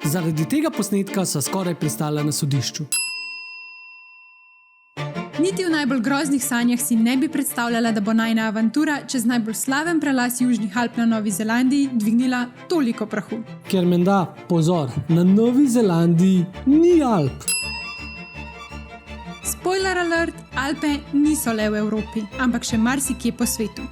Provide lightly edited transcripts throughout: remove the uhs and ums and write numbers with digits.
Zaradi tega posnetka so skoraj pristala na sodišču. Niti v najbolj groznih sanjah si ne bi predstavljala, da bo najina avantura čez najbolj slaven prelaz Južnih Alp na Novi Zelandiji dvignila toliko prahu. Ker menda, pozor, na Novi Zelandiji ni Alp. Spoiler alert, Alpe niso le v Evropi, ampak še marsikje po svetu.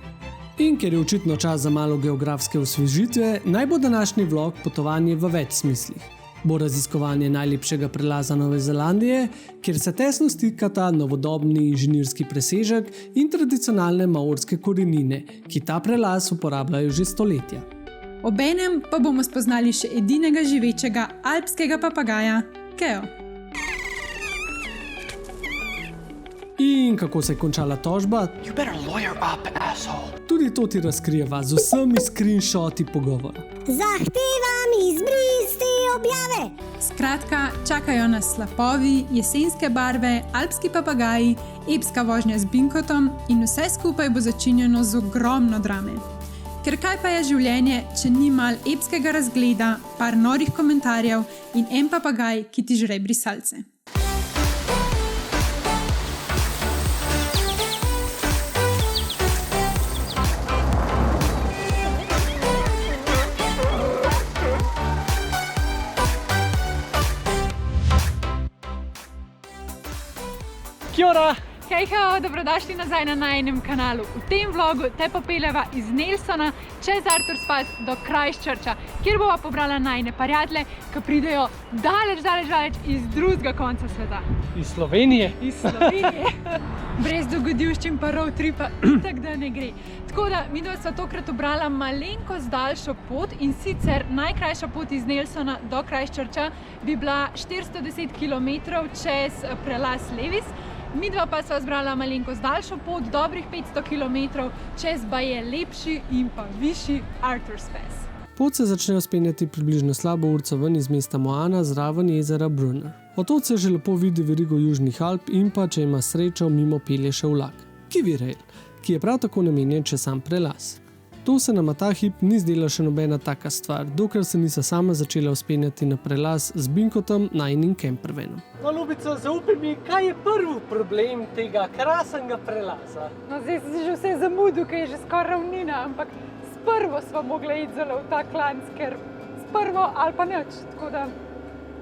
In ker je očitno čas za malo geografske osvežitve, naj bo današnji vlog potovanje v več smislih. Bo raziskovanje najlepšega prelaza Nove Zelandije, kjer se tesno stikata novodobni inženirski presežek in tradicionalne maorske korenine, ki ta prelaz uporabljajo že stoletja. Obenem pa bomo spoznali še edinega živečega alpskega papagaja, Keo. In kako se je končala tožba? You better lawyer up, asshole. Tudi to ti razkrijeva z vsemi screenshoti pogovora. Zahtevam izbris te objave. Skratka, čakajo nas slapovi, jesenske barve, alpski papagaji, epska vožnja z Binkotom in vse skupaj bo začinjeno z ogromno drame. Ker kaj pa je življenje, če ni mal epskega razgleda, par norih komentarjev in en papagaj, ki ti žre brisalce. Kia ora! Hejho, dobrodošli nazaj na najinem kanalu. V tem vlogu te popeljeva iz Nelsona čez Arthur's Pass do Christchurcha, kjer bova pobrala najine prijatelje, ki pridejo daleč iz drugega konca sveta. Iz Slovenije? Iz Slovenije. Brez dogodivščin pa road tripa itak da ne gre. Tako da, midva sva tokrat obrala malenkost daljšo pot in sicer najkrajša pot iz Nelsona do Christchurcha bi bila 410 km čez prelaz Levis. Midva pa sva zbrala malenkost daljšo pot, dobrih 500 km čez baje lepši in pa višji Arthur's Pass. Pot se začne vzpenjati približno slabo urco ven iz mesta Moana zraven jezera Brunner. Od se že lepo vidi verigo Južnih Alp in pa, če ima srečo, mimo pelje še vlak. Kiwi Rail, ki je prav tako namenjen čez sam prelaz. To se nama ta hip ni zdela še nobena taka stvar, dokler se nisa sama začela vzpenjati na prelaz z Binkotom, najinim campervanom. No, Ljubica, zaupaj mi, kaj je prvi problem tega krasnega prelaza? No, zdaj si že vse zamudil, ker je že skoraj ravnina, ampak s prvo sva mogla iti zelo v ta klanc, ker s prvo ali pa nič, tako da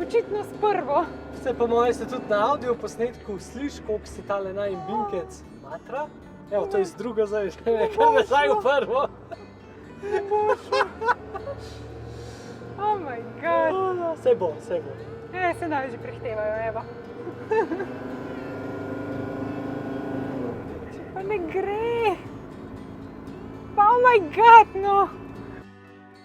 očitno s prvo. Vse pa moje se tudi na audio posnetku sliš, koliko si tale najin Binkec matra. Evo, to je z druga zdaj, kar nazaj v prvo. Ne boš. Oh my god. Vse bo. Se naj že prehtevajo, evo. Če pa ne gre. Pa oh my god, no.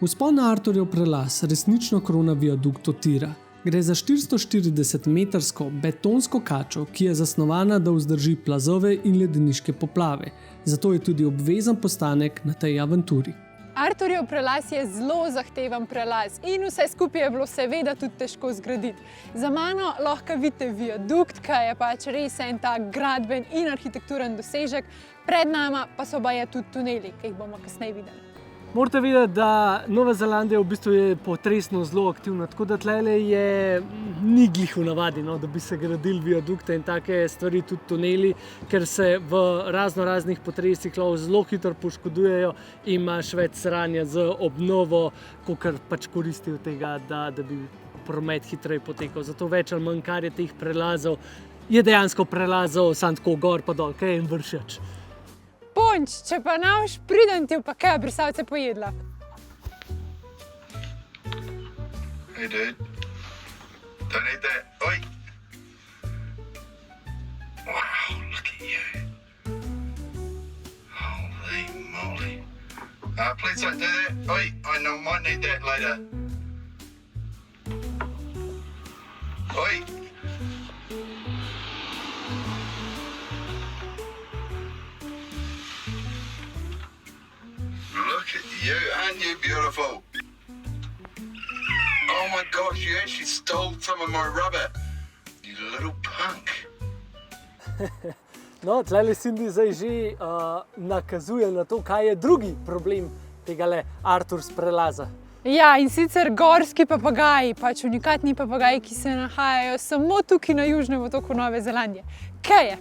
Vzpon na Arthurjev prelaz resnično krona viadukto tira. Gre za 440-metrsko betonsko kačo, ki je zasnovana, da vzdrži plazove in ledeniške poplave. Zato je tudi obvezen postanek na tej avanturi. Arthurjev prelaz je zelo zahteven prelaz in vse skupaj je bilo seveda tudi težko zgraditi. Za mano lahko vidite viadukt, ki je pač res en tak gradben in arhitekturen dosežek, pred nama pa so baje tudi tuneli, ki jih bomo kasneje videli. Morate videti, da Nova Zelandija v bistvu je potresno zelo aktivna, tako da tlele ni glih v navadi, no, da bi se gradili viadukte in take stvari, tudi tuneli, ker se v raznih potresih zelo hitro poškodujejo in imaš več sranja z obnovo, kakor pač koristi od tega, da bi promet hitreje potekal. Zato več ali manj, kar je teh prelazov, je dejansko prelazov samo tako gor pa dol, kaj je en vršač. Ponč, če pa naš pridem ti pa kaj brisalce pojedla. Hey dude, don't eat that. Oi! Wow, look at you. Holy moly. Please don't do that. Oi, I might need that later. Oi! Look at you, aren't you beautiful? Oh my gosh, you actually stole some of my rubber. You little punk. No, tlele Cindy zdaj že nakazuje na to, kaj je drugi problem tegale Arthur's prelaza. Ja, in sicer gorski papagaji, pač unikatni papagaji, ki se nahajajo samo tukaj na južnem otoku Nove Zelandije. Kaj je?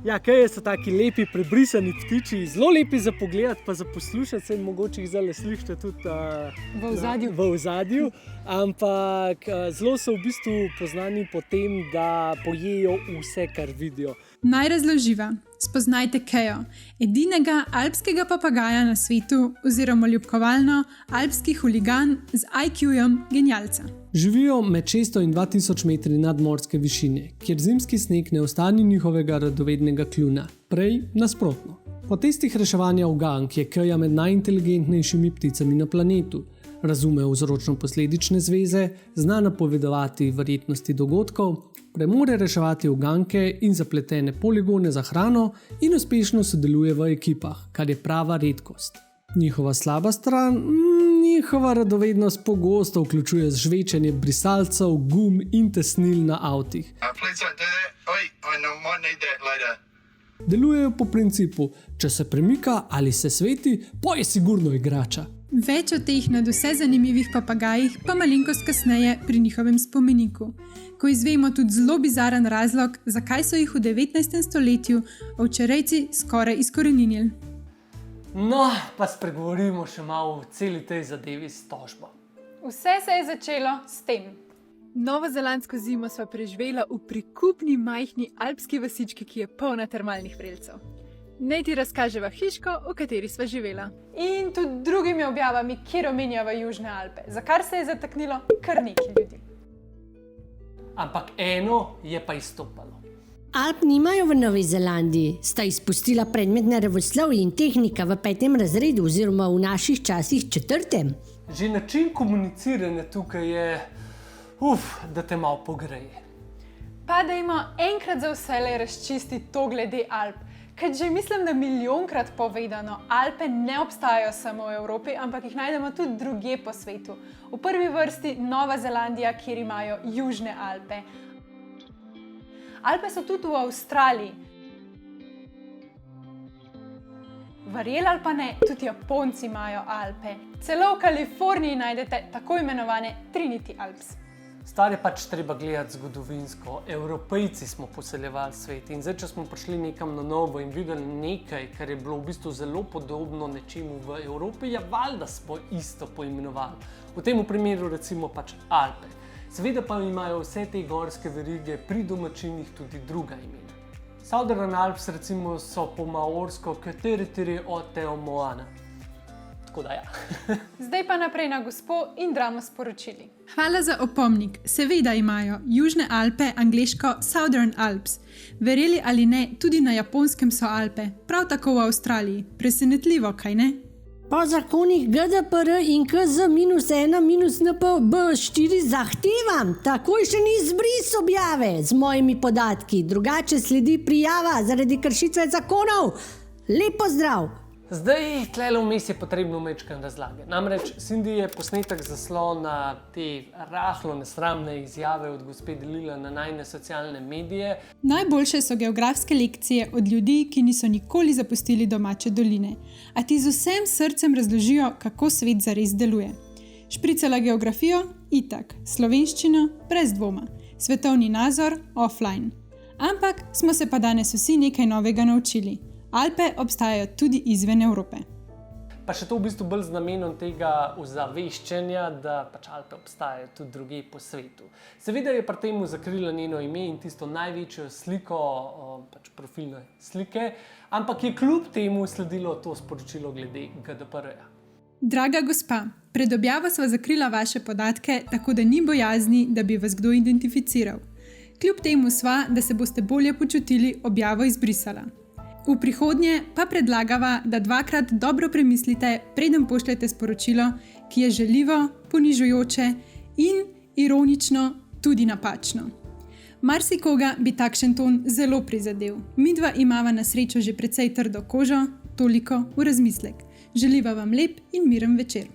Ja, kaj so taki lepi, prebrisani ptiči, zelo lepi za pogled, pa za poslušati, se mogoče jih zdaj slišite tudi v ozadju. Ampak zelo so v bistvu poznani po tem, da pojejo vse, kar vidijo. Naj razloživa. Spoznajte Kejo, edinega alpskega papagaja na svetu, oziroma ljubkovalno alpski huligan z IQ-jem genialca. Živijo med 600 in 2000 metri nadmorske višine, kjer zimski sneg ne ostani njihovega radovednega kljuna, prej nasprotno. Po testih reševanja ugank je Keja med najinteligentnejšimi pticami na planetu. Razume vzročno-posledične zveze, zna napovedovati verjetnosti dogodkov, premore reševati uganke in zapletene poligone za hrano in uspešno sodeluje v ekipah, kar je prava redkost. Njihova slaba stran, njihova radovednost pogosto vključuje žvečenje brisalcev, gum in tesnil na avtih. Please don't do that. I might need that later. Delujejo po principu, če se premika ali se sveti, pa je sigurno igrača. Več o teh nadvse zanimivih papagajih pa malenkost kasneje pri njihovem spomeniku, ko izvemo tudi zelo bizaren razlog, zakaj so jih v 19. stoletju ovčerejci skoraj izkoreninili. No, pa spregovorimo še malo o celi tej zadevi s tožbo. Vse se je začelo s tem. Novozelandsko zimo sva preživela v prikupni majhni alpski vasički, ki je polna termalnih vrelcev. Naj ti razkaževa hiško, v kateri sva živela. In tudi drugimi objavami, kjer omenjava Južne Alpe, za kar se je zataknilo kar nekaj ljudi. Ampak eno je pa izstopalo. Alp nimajo v Novi Zelandiji, sta izpustila predmet naravoslovje in tehnika v 5. razredu oziroma v naših časih 4. Že način komuniciranja tukaj je, da te malo pogreje. Pa dajmo enkrat za vselej razčistiti to glede Alp. Ker že mislim, da milijonkrat povedano, Alpe ne obstajajo samo v Evropi, ampak jih najdemo tudi drugje po svetu. V prvi vrsti Nova Zelandija, kjer imajo Južne Alpe. Alpe so tudi v Avstraliji. Verjeli ali pa ne, tudi Japonci imajo Alpe. Celo v Kaliforniji najdete tako imenovane Trinity Alps. Stvar je pač treba gledati zgodovinsko. Evropejci smo poseljevali svet in zdaj, če smo prišli nekam na novo in videli nekaj, kar je bilo v bistvu zelo podobno nečemu v Evropi, je valjda smo isto poimenovali. V tem primeru recimo pač Alpe. Seveda pa imajo vse te gorske verige pri domačinih tudi druga imena. Southern Alps recimo so po maorsko Kateritiri Aotearoa. Tako da ja. Zdaj pa naprej na gospo in dramo sporočili. Hvala za opomnik. Seveda imajo Južne Alpe, angleško Southern Alps. Verjeli ali ne, tudi na Japonskem so Alpe, prav tako v Avstraliji. Presenetljivo, kaj ne? Po zakonih GDPR in KZ-1-NPB4 zahtevam takojšen izbris objave z mojimi podatki, drugače sledi prijava zaradi kršitve zakonov. Lep pozdrav! Zdaj, tlele vmes je potrebno mečkan razlage. Namreč Cindy je posnetek zaslona te rahlo nesramne izjave od gospe delila na najne socialne medije. Najboljše so geografske lekcije od ljudi, ki niso nikoli zapustili domače doline, a ti z vsem srcem razložijo, kako svet zares deluje. Špricala geografijo? Itak. Slovenščino? Brez dvoma. Svetovni nazor? Offline. Ampak smo se pa danes vsi nekaj novega naučili. Alpe obstajajo tudi izven Evrope. Pa še to v bistvu bolj z namenom tega ozaveščanja, da pač Alpe obstajajo tudi drugje po svetu. Seveda je pri tem zakrila njeno ime in tisto največjo sliko, pač profilne slike, ampak je kljub temu sledilo to sporočilo glede GDPR-ja. Draga gospa, pred objavo sva zakrila vaše podatke, tako da ni bojazni, da bi vas kdo identificiral. Kljub temu sva, da se boste bolje počutili, objavo izbrisala. V prihodnje pa predlagava, da dvakrat dobro premislite, preden pošljete sporočilo, ki je žaljivo, ponižujoče in ironično tudi napačno. Marsikoga bi takšen ton zelo prizadel. Midva imava na srečo že precej trdo kožo, toliko v razmislek. Želiva vam lep in miren večer.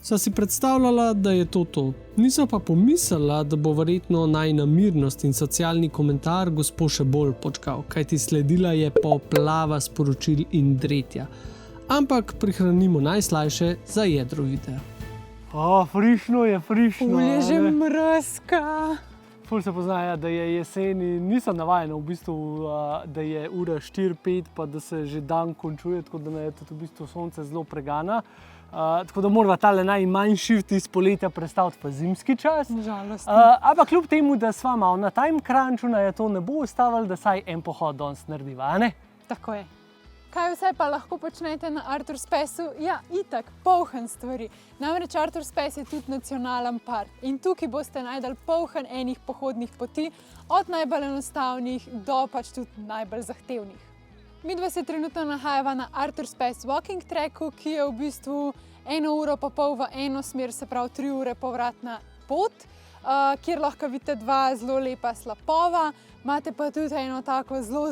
Sva si predstavljala, da je to. Nisva pa pomislila, da bo verjetno najina mirnost in socialni komentar gospo še bolj počkal, kajti sledila je poplava sporočil in dretja. Ampak prihranimo najslajše za jedro videa. Frišno je, frišno. Ful je že a ne. mrzka. Ful se poznajo, da je jesen in nisem navajen v bistvu, da je ura 4-5, pa da se že dan končuje, tako da me tudi v bistvu sonce zelo pregana. Tako da morava tale najmanjši shift iz poletja prestaviti v zimski čas. Žalostno. Ampak kljub temu, da sva malo na time crunchu, je to ne bo ustavilo, da saj en pohod danes narediva, a ne? Tako je. Kaj vse pa lahko počnete na Arthur Spaceu? Ja, itak, polhen stvari. Namreč Arthur Space je tudi nacionalen park in tukaj boste najdali polhen enih pohodnih poti, od najbolj enostavnih do pač tudi najbolj zahtevnih. Midva se trenutno nahajava na Arthur Space walking tracku, ki je v bistvu 1 uro pa pol v eno smer, se pravi 3 ure povratna pot, kjer lahko vidite 2 zelo lepa slapova, imate pa tudi eno tako zelo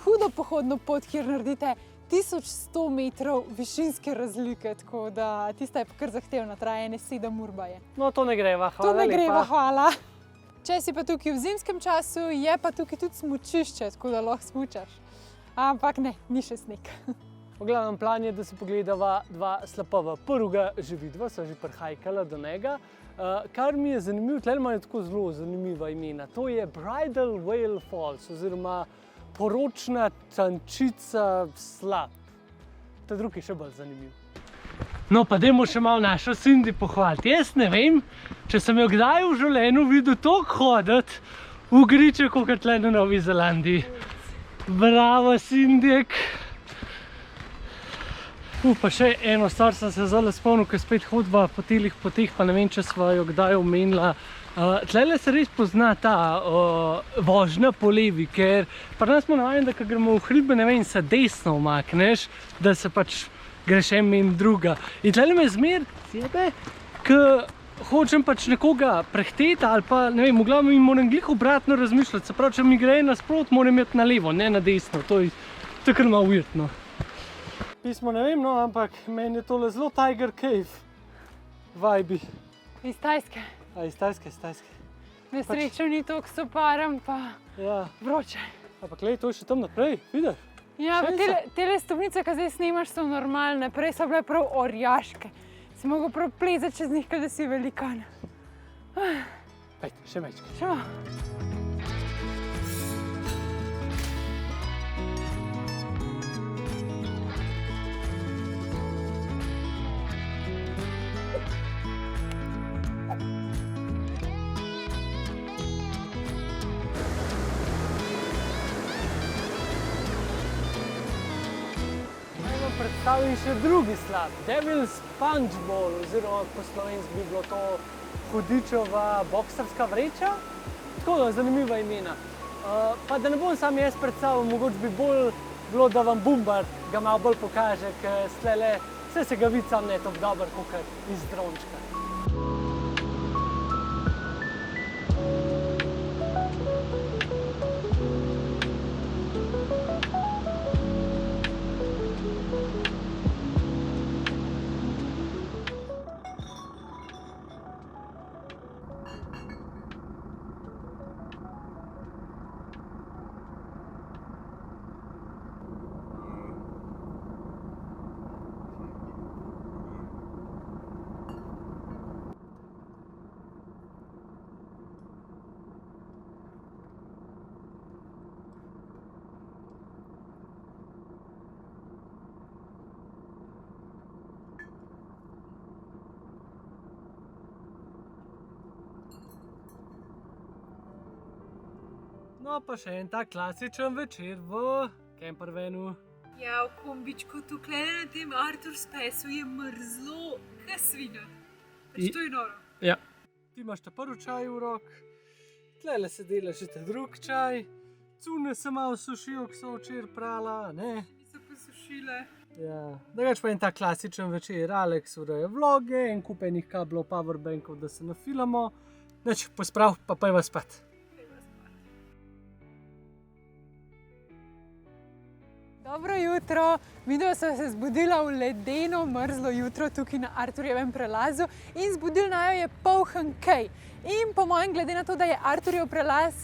hudo pohodno pot, kjer naredite 1100 metrov višinske razlike, tako da tista je pa kar zahtevna, traja 7 ur baje. No, to ne greva, hvala To ne lepa. greva, hvala. Če si pa tukaj v zimskem času, je pa tukaj tudi smučišče, tako da lahko smučaš. Ampak ne, ni še sneg. V glavnem plan je, da si pogledava 2 slapova. Prvega že vidva, sva že prihajkala do njega. Kar mi je zanimivo, tle imajo tako zelo zanimiva imena. To je Bridal Veil Falls, oziroma poročna tančica slap. Ta drugi je še bolj zanimiv. No, pa dajmo še malo našo Cindy pohvaliti. Jaz ne vem, če sem jo kdaj v življenju videl toliko hoditi v griče, kot tle na Novi Zelandiji. Bravo, Cindyk! Pa še eno stvar sem se zdaj spomnil, ko spet hodva po telih poteh, pa ne vem, če sva jo kdaj omenila. Tlele se res pozna ta vožnja po levi, ker pri nas smo navajeni, da ko gremo v hribe, ne vem, se desno umakneš, da se pač greš en in druga. In tlele me zmer sjebe, ko hočem pač nekoga prehteti ali pa, ne vem, v glavnem moram glih obratno razmišljati. Se pravi, če mi gre nasprot, moram iti na levo, ne na desno. To je kar malo weird, no. Pismo ne vem, no, ampak meni je tole zelo Tiger Cave vibe. Iz Tajske. Iz Tajske. Nesrečo ni toliko soparen, pa Ja, vroče. ampak glej, to je še tam naprej, vidiš? Ja, pa Česa? tele stopnice, ki zdaj snimaš, so normalne. Prej so bile prav orjaške. Si mogel prav plezati čez njih, da si velikan. Pejte, še mečke. Še malo. Predstavim še drugi slap, Devil's Punch Bowl, oziroma po slovensko bi bilo to hudičeva boksarska vreča. Tako da, zanimiva imena. Pa da ne bom sam jaz predstavil, mogoče bi bolj bilo, da vam Bumbar ga malo bolj pokaže, ker stlele vse se ga vidi sam ne tako dober, kot iz drončka. No, pa še en tak klasičen večer v campervanu. Ja, v kombičku tukaj na tem Arthur Spaceu je mrzlo, kaj svina. Pač to je noro. Ja. Ti imaš ta prvi čaj v rok, tlele se dela že ta drugi čaj, cune se malo sušijo, ki so včeraj prala, ne? Niso posušile. Ja. Drugač pa en tak klasičen večer, Alex ureja vloge, en kup enih kablov, powerbankov, da se nafilamo. Nič, posprav, pa pojva spat. Dobro jutro, midva sva se zbudila v ledeno, mrzlo jutro tukaj na Arthurjevem prelazu in zbudil naju je polhen kaj. In po mojem, glede na to, da je Arturjev prelaz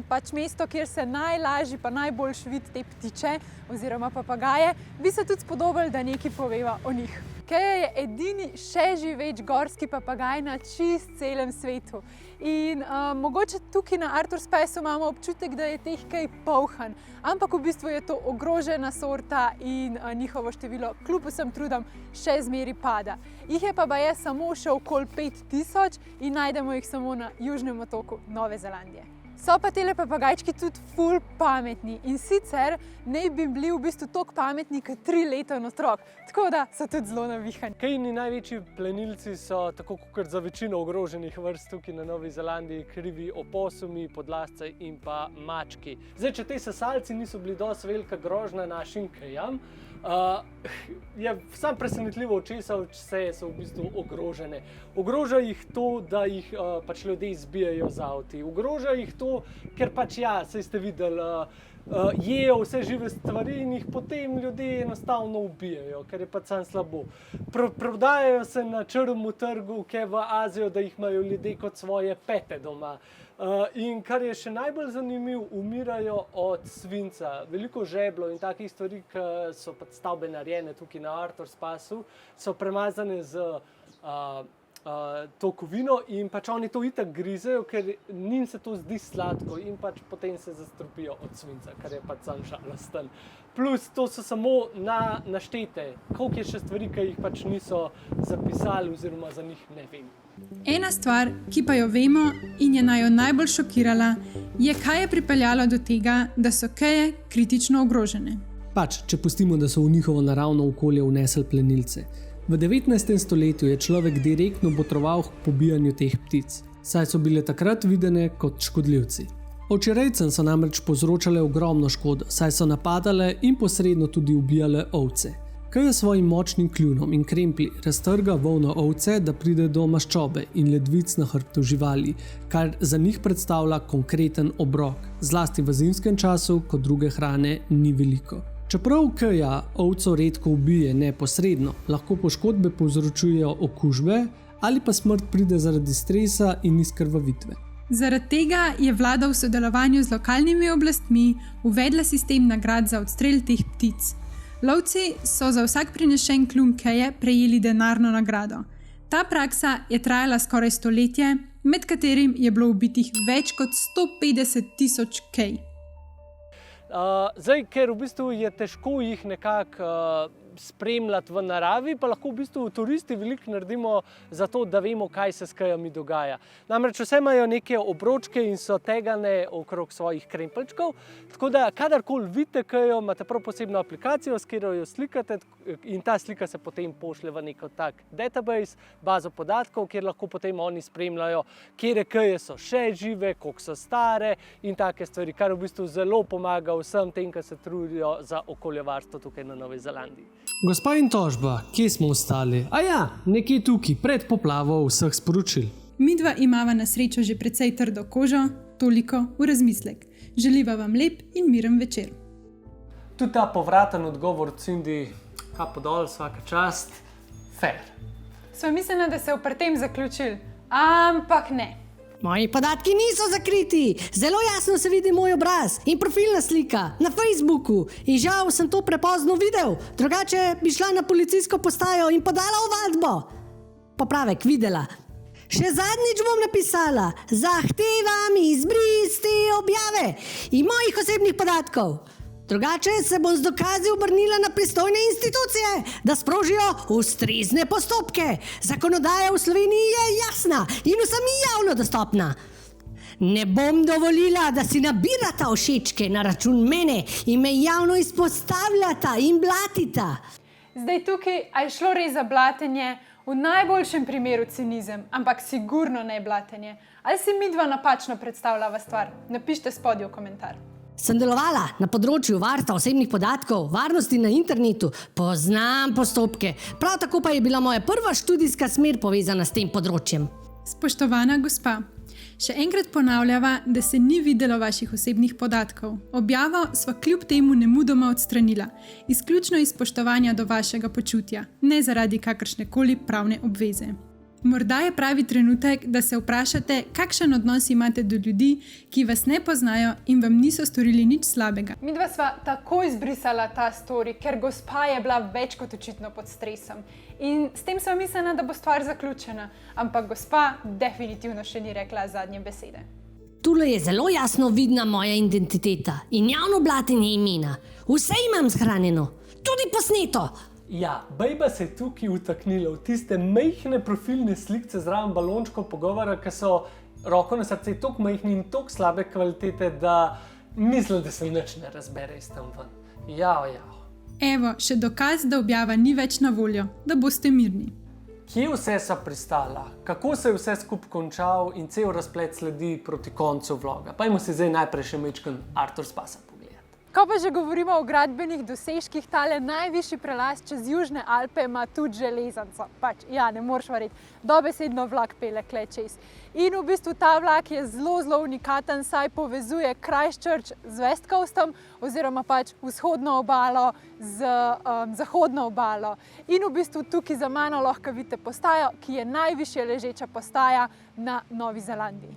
pač mesto, kjer se najlažje pa najboljš vidi te ptiče oziroma papagaje, bi se tudi spodobili, da nekaj poveva o njih. Keja je edini še živeč gorski papagaj na čist celem svetu. In mogoče tukaj na Artur Spaceu imamo občutek, da je teh kaj polhan, ampak v bistvu je to ogrožena sorta in njihovo število kljub vsem trudom še zmeri pada. Jih je pa baje samo še okoli 5000 in najdemo jih samo na južnem otoku Nove Zelandije. So pa tele papagajčki tudi ful pametni in sicer naj bi bili v bistvu toliko pametni kot 3-leten otrok, tako da so tudi zelo navihani. Kejini največji plenilci so, tako kot za večino ogroženih vrst tukaj na Novi Zelandiji, krivi oposumi, podlasce in pa mački. Zdaj, če te sesalci niso bili dosti velika grožnja našim kejam, je sam presenetljivo, česa vse so v bistvu ogrožene. Ogroža jih to, da jih pač ljudje zbijajo z avti. Ogroža jih to, ker pač saj ste videli, jejo vse žive stvari in jih potem ljudje enostavno ubijajo, ker je pač sam slabo. Prodajajo se na črnem trgu, ki je v Azijo, da jih imajo ljudje kot svoje pete doma. In kar je še najbolj zanimivo, umirajo od svinca. Veliko žeblov in takih stvari, ki so pač stavbe narejene tukaj na Artur Spaceu, so premazane z to kovino in pač oni to itak grizejo, ker njim se to zdi sladko in pač potem se zastrupijo od svinca, kar je pač sam žalosten. Plus to so samo naštete, koliko je še stvari, ki jih pač niso zapisali oziroma za njih ne vem. Ena stvar, ki pa jo vemo in je naju najbolj šokirala, je, kaj je pripeljalo do tega, da so keje kritično ogrožene. Pač, če pustimo, da so v njihovo naravno okolje vnesli plenilce. V 19. stoletju je človek direktno botroval k pobijanju teh ptic, saj so bile takrat videne kot škodljivci. Ovčerejcem so namreč povzročale ogromno škodo, saj so napadale in posredno tudi ubijale ovce. Keja s svojim močnim kljunom in kremplji raztrga volno ovce, da pride do maščobe in ledvic na hrbtu živali, kar za njih predstavlja konkreten obrok, zlasti v zimskem času, ko druge hrane ni veliko. Čeprav keja ovco redko ubije neposredno, lahko poškodbe povzročujejo okužbe ali pa smrt pride zaradi stresa in izkrvavitve. Zaradi tega je vlada v sodelovanju z lokalnimi oblastmi uvedla sistem nagrad za odstrel teh ptic. Lovci so za vsak prinešen kljun keje prejeli denarno nagrado. Ta praksa je trajala skoraj stoletje, med katerim je bilo ubitih več kot 150.000 kej. Zdaj, ker v bistvu je težko jih nekako spremljati v naravi, pa lahko v bistvu turisti veliko naredimo za to, da vemo, kaj se s kejami dogaja. Namreč vse imajo neke obročke in so tegane okrog svojih krempeljčkov, tako da kadarkoli vidite kejo, imate prav posebno aplikacijo, s katero jo slikate in ta slika se potem pošlje v nek tak database, bazo podatkov, kjer lahko potem oni spremljajo, katere keje so še žive, koliko so stare in take stvari, kar v bistvu zelo pomaga vsem tem, ki se trudijo za okoljevarstvo tukaj na Novi Zelandiji. Gospa in tožba, kje smo ostali? Nekje tukaj, pred poplavo vseh sporočil. Midva imava na srečo že precej trdo kožo, toliko v razmislek. Želiva vam lep in miren večer. Tudi ta povraten odgovor Cindy, kapo dol, vsaka čast, fair. Sva mislila, da se je pri tem zaključil, ampak ne. Moji podatki niso zakriti, zelo jasno se vidi moj obraz in profilna slika na Facebooku in žal sem to prepozno videl, drugače bi šla na policijsko postajo in podala ovadbo. Popravek, videla. Še zadnjič bom napisala, zahtevam izbris te objave in mojih osebnih podatkov. Drugače se bom z dokazi obrnila na pristojne institucije, da sprožijo ustrezne postopke. Zakonodaja v Sloveniji je jasna in vsem javno dostopna. Ne bom dovolila, da si nabirata všečke na račun mene in me javno izpostavljata in blatita. Zdaj tukaj, a je šlo res za blatenje, v najboljšem primeru cinizem, ampak sigurno ne blatenje. Ali si midva napačno predstavljava stvar? Napišite spodaj v komentar. Sem delovala na področju varstva osebnih podatkov, varnosti na internetu, poznam postopke. Prav tako pa je bila moja prva študijska smer povezana s tem področjem. Spoštovana gospa, še enkrat ponavljava, da se ni videlo vaših osebnih podatkov. Objavo sva kljub temu nemudoma odstranila, izključno iz spoštovanja do vašega počutja, ne zaradi kakršnekoli pravne obveze. Morda je pravi trenutek, da se vprašate, kakšen odnos imate do ljudi, ki vas ne poznajo in vam niso storili nič slabega. Midva sva takoj izbrisala ta story, ker gospa je bila več kot očitno pod stresom. In s tem sem mislila, da bo stvar zaključena, ampak gospa definitivno še ni rekla zadnje besede. Tule je zelo jasno vidna moja identiteta in javno blatenje imena. Vse imam shranjeno, tudi posneto. Ja, bejba se je tukaj utaknila v tiste majhne profilne slikce zraven balončkov pogovora, ki so roko na srce toliko majhni in toliko slabe kvalitete, da mislim, da se nič ne razbere iz tam ven. Ja. Evo, še dokaz, da objava ni več na voljo, da boste mirni. Kje vse so pristala, kako se je vse skupaj končal in cel razplet sledi proti koncu vloga. Pajmo si zdaj najprej še majčken Artur Spasa pogledati. Ko pa že govorimo o gradbenih dosežkih, tale najvišji prelaz čez Južne Alpe ima tudi železnico. Ne moreš verjeti, dobesedno vlak pele kle čez. In v bistvu ta vlak je zelo unikaten, saj povezuje Christchurch z West Coastom oziroma vzhodno obalo z zahodno obalo. In v bistvu tukaj za mano lahko vidite postajo, ki je najvišja ležeča postaja na Novi Zelandiji.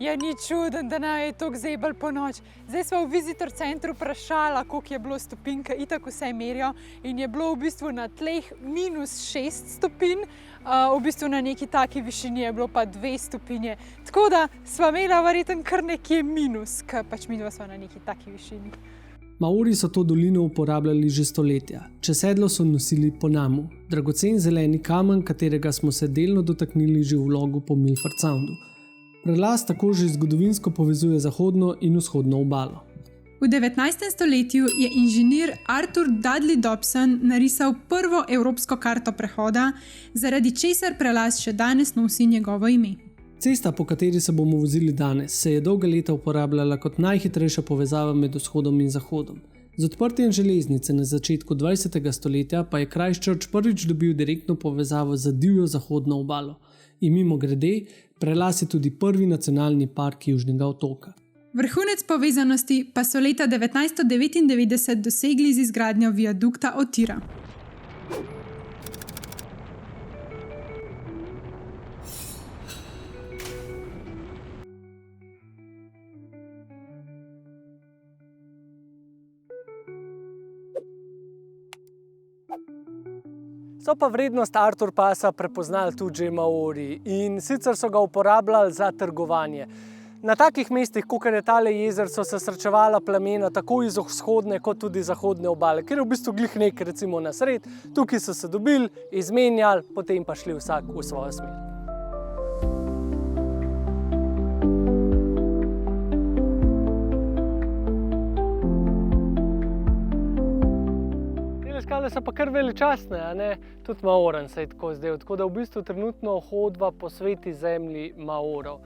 Ja, ni čuden, da nam je toliko zebel po noč. Zdaj smo v Visitor centru vprašala, koliko je bilo stopinj, itak vse merijo, in je bilo v bistvu na tleh -6 stopinj, v bistvu na neki taki višini je bilo pa 2 stopinje. Tako da sva imela verjetno kar nekje minus, ker midva sva na neki taki višini. Maori so to dolino uporabljali že stoletja. Čez sedlo so nosili ponamu, dragocen zeleni kamen, katerega smo se delno dotaknili že v vlogu po Milford Soundu. Prelaz tako že zgodovinsko povezuje zahodno in vzhodno obalo. V 19. stoletju je inženir Arthur Dudley Dobson narisal prvo evropsko karto prehoda, zaradi česar prelaz še danes nosi njegovo ime. Cesta, po kateri se bomo vozili danes, se je dolga leta uporabljala kot najhitrejša povezava med vzhodom in zahodom. Z odprtjem železnice na začetku 20. stoletja pa je Christchurch prvič dobil direktno povezavo z divjo zahodno obalo. In mimogrede, prelaz je tudi prvi nacionalni park Južnega otoka. Vrhunec povezanosti pa so leta 1999 dosegli z izgradnjo viadukta Otira. So pa vrednost Artur Pasa prepoznali tudi že Maori in sicer so ga uporabljali za trgovanje. Na takih mestih, kakor je tale jezer, so se srečevala plemena tako iz vzhodne kot tudi zahodne obale, ker je v bistvu glih nek recimo na sred, tukaj so se dobili, izmenjali, potem pa šli vsak v svojo smer. Skale so pa kar veličastne, a ne? Tudi Maoran se je tako zdel, tako da v bistvu trenutno hodva po sveti zemlji Maorov.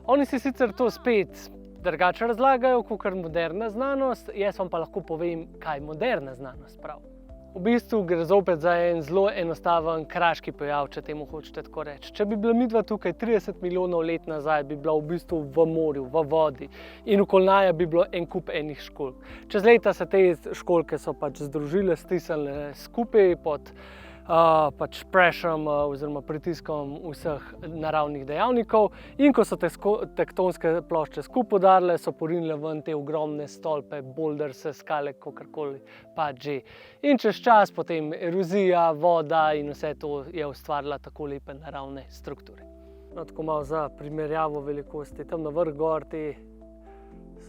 Oni si sicer to spet drugače razlagajo, kakor moderna znanost, jaz vam pa lahko povem, kaj moderna znanost pravi. V bistvu gre zopet za en zelo enostaven kraški pojav, če temu hočete tako reči. Če bi bila midva tukaj 30 milijonov let nazaj, bi bila v bistvu v morju, v vodi in okoli naju bi bilo en kup enih školjk. Čez leta se te školjke so pač združile, stisnile skupaj pod pressurom oziroma pritiskom vseh naravnih dejavnikov in ko so te tektonske plošče skupaj udarile, so porinile ven te ogromne stolpe, boulderse, skale, kakorkoli pač že. In čez čas potem erozija, voda in vse to je ustvarila tako lepe naravne strukture. No, tako malo za primerjavo velikosti, tam na vrh gor te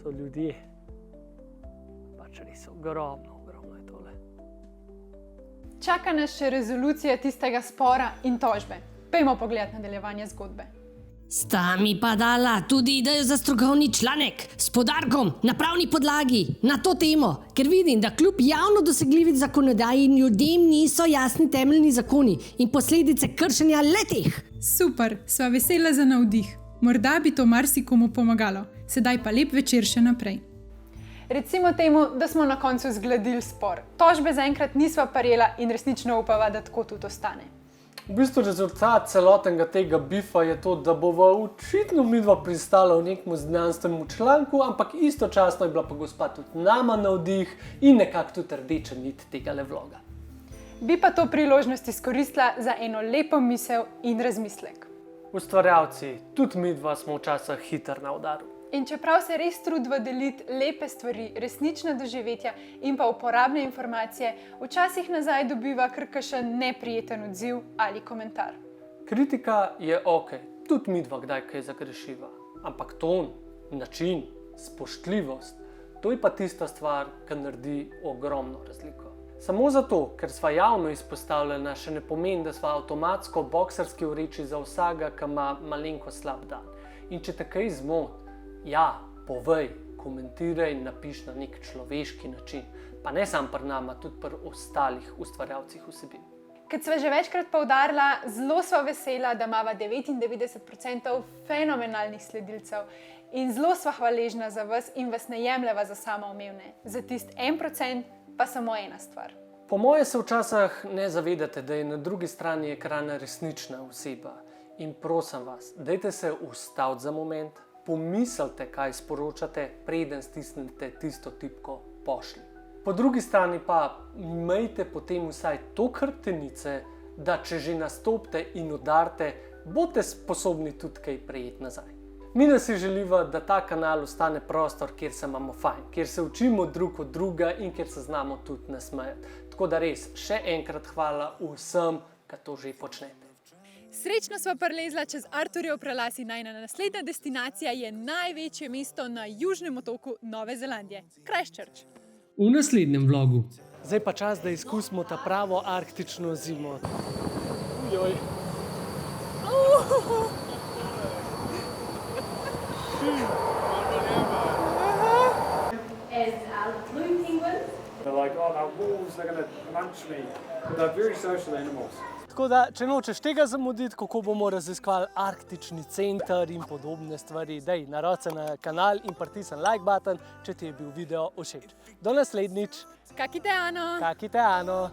so ljudje, pač res ogromno. Čaka nas še rezolucija tistega spora in tožbe. Pejmo pogledati nadaljevanje zgodbe. Sta mi pa dala tudi idejo za strokovni članek s poudarkom na pravni podlagi na to temo, ker vidim, da kljub javno dosegljivi zakonodaji ljudem niso jasni temeljni zakoni in posledice kršenja le-teh. Super, sva vesela za navdih. Morda bi to marsikomu pomagalo. Sedaj pa lep večer še naprej. Recimo temu, da smo na koncu zgladili spor. Tožbe zaenkrat nisva prijela in resnično upava, da tako tudi ostane. V bistvu rezultat celotnega tega bifa je to, da bova očitno midva pristala v nekem znanstvenem članku, ampak istočasno je bila pa gospa tudi nama navdih in nekako tudi rdeča nit tegale vloga. Bi pa to priložnost izkoristila za eno lepo misel in razmislek. Ustvarjalci, tudi mi dva smo včasih hitro na udaru. In čeprav se res trudimo deliti lepe stvari, resnična doživetja in pa uporabne informacije, včasih nazaj dobiva kar kakšen neprijeten odziv ali komentar. Kritika je ok, tudi mi dva kdaj kaj zagrešiva, ampak ton, način, spoštljivost, to je pa tista stvar, ki naredi ogromno razliko. Samo zato, ker sva javno izpostavljena, še ne pomeni, da sva avtomatsko boksarski vreči za vsakega, ki ima malenko slab dan. In če te kaj zmoti, ja, povej, komentiraj in napiš na nek človeški način. Pa ne samo pri nama, tudi pri ostalih ustvarjalcih vsebin. Kot sva že večkrat poudarila, zelo sva vesela, da imava 99% fenomenalnih sledilcev in zelo sva hvaležna za vas in vas ne jemljeva za samoumevne. Za tisti 1% pa samo ena stvar. Po moje se včasih ne zavedate, da je na drugi strani ekrana resnična oseba. In prosim vas, dajte se ustaviti za moment, pomislite, kaj sporočate, preden stisnete tisto tipko pošlji. Po drugi strani pa imejte potem vsaj to hrbtenice, da če že nastopite in udarite, boste sposobni tudi kaj prejeti nazaj. Mi da si želiva, da ta kanal ostane prostor, kjer se imamo fajn, kjer se učimo drug od druga in kjer se znamo tudi nasmejati. Tako da res, še enkrat hvala vsem, ki to že počnete. Srečno sva prelezla čez Arturjev prelaz in najna naslednja destinacija je največje mesto na južnem otoku Nove Zelandije, Christchurch. V naslednjem vlogu. Zdaj pa čas, da izkusimo ta pravo arktično zimo. Ujoj. They're like, oh, they're wolves, they're going to munch me. They're very social animals. Tako da, če nočeš tega zamuditi, kako bomo raziskovali arktični center in podobne stvari, daj narod se na kanal in pritisni like button, če ti je bil video všeč. Do naslednjič. Kakite ano! Kakite ano!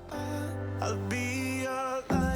I'll be your